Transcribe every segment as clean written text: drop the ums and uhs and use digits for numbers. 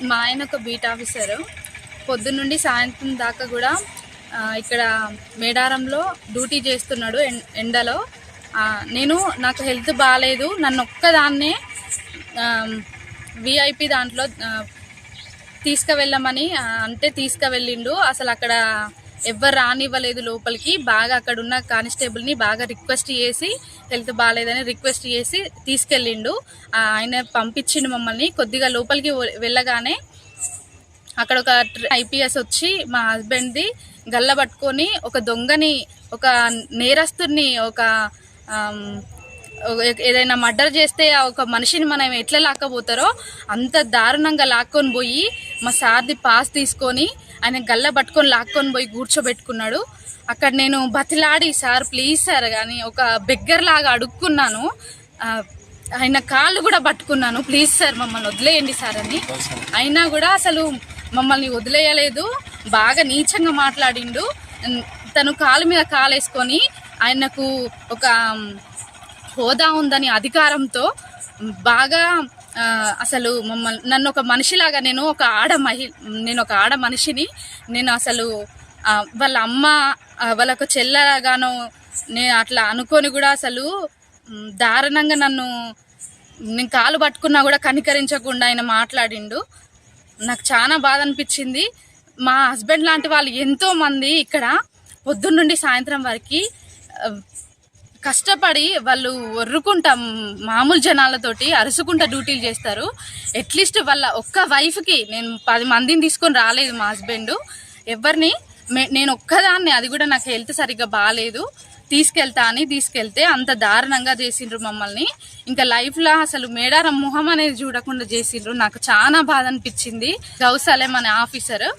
మా ఆయన ఒక బీట్ ఆఫీసరు. పొద్దున్నుండి సాయంత్రం దాకా కూడా ఇక్కడ మేడారంలో డ్యూటీ చేస్తున్నాడు ఎండలో. నాకు హెల్త్ బాగాలేదు, నన్ను ఒక్కదాన్నే విఐపి దాంట్లో తీసుకువెళ్ళమని అంటే తీసుకువెళ్ళిండు. అసలు అక్కడ ఎవ్వరు రానివ్వలేదు లోపలికి. బాగా అక్కడ ఉన్న కానిస్టేబుల్ని బాగా రిక్వెస్ట్ చేసి హెల్త్ బాగాలేదని రిక్వెస్ట్ చేసి తీసుకెళ్ళిండు. ఆయన పంపించిండు మమ్మల్ని. కొద్దిగా లోపలికి వెళ్ళగానే అక్కడ ఒక ఐపీఎస్ వచ్చి మా హస్బెండ్ది గల్ల పట్టుకొని ఒక దొంగని, ఒక నేరస్తుని, ఒక ఏదైనా మర్డర్ చేస్తే ఒక మనిషిని మనం ఎట్లా లాక్కపోతారో అంత దారుణంగా లాక్కొని పోయి మా సార్ది పాస్ తీసుకొని ఆయన గల్ల పట్టుకొని లాక్కొని పోయి కూర్చోబెట్టుకున్నాడు. అక్కడ నేను బతిలాడి, సార్ ప్లీజ్ సార్ కానీ ఒక బెగ్గర్ లాగా అడుక్కున్నాను. ఆయన కాళ్ళు కూడా పట్టుకున్నాను, ప్లీజ్ సార్ మమ్మల్ని వదిలేయండి సార్ అని. అయినా కూడా అసలు మమ్మల్ని వదిలేయలేదు. బాగా నీచంగా మాట్లాడిండు. తను కాలు మీద కాలేసుకొని ఆయనకు ఒక హోదా ఉందని అధికారంతో బాగా అసలు నన్ను ఒక మనిషిలాగా, నేను ఒక ఆడ మనిషిని, నేను అసలు వాళ్ళ అమ్మ వాళ్ళకు చెల్లగానో నేను అట్లా అనుకొని కూడా అసలు దారుణంగా నేను కాలు పట్టుకున్నా కూడా కనికరించకుండా ఆయన మాట్లాడిండు. నాకు చాలా బాధ అనిపించింది. మా హస్బెండ్ లాంటి వాళ్ళు ఎంతో మంది ఇక్కడ పొద్దున్నుండి సాయంత్రం వరకు కష్టపడి వాళ్ళు ఒర్రుకుంటా మామూలు జనాలతోటి అరుసుకుంటా డ్యూటీలు చేస్తారు. అట్లీస్ట్ వాళ్ళ ఒక్క వైఫ్కి, నేను 10 మందిని తీసుకొని రాలేదు మా హస్బెండ్ ఎవరిని, నేను ఒక్కదాన్ని, అది కూడా నాకు హెల్త్ సరిగ్గా బాగాలేదు, తీసుకెళ్తే అంత దారుణంగా చేసిండ్రు మమ్మల్ని. ఇంకా లైఫ్లో అసలు మేడారం మొహం అనేది చూడకుండా చేసిండ్రు. నాకు చాలా బాధ అనిపించింది. గౌసాలే మన ఆఫీసర్.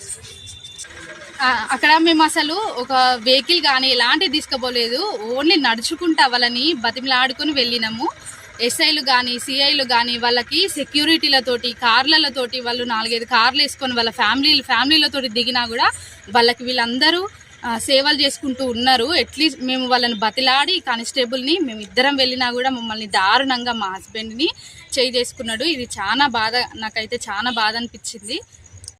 అక్కడ మేము అసలు ఒక వెహికల్ కానీ ఎలాంటివి తీసుకుపోలేదు. ఓన్లీ నడుచుకుంటూ వాళ్ళని బతిమలాడుకొని వెళ్ళినాము. ఎస్ఐలు కానీ సిఐలు కానీ వాళ్ళకి సెక్యూరిటీలతోటి కార్లతోటి వాళ్ళు 4-5 కార్లు వేసుకొని వాళ్ళ ఫ్యామిలీలతోటి దిగినా కూడా వాళ్ళకి వీళ్ళందరూ సేవలు చేసుకుంటూ ఉన్నారు. అట్లీస్ట్ మేము వాళ్ళని బతిలాడి కానిస్టేబుల్ని మేము ఇద్దరం వెళ్ళినా కూడా మమ్మల్ని దారుణంగా మా హస్బెండ్ని చేసుకున్నాడు. ఇది చాలా బాధ, నాకైతే చాలా బాధ అనిపించింది.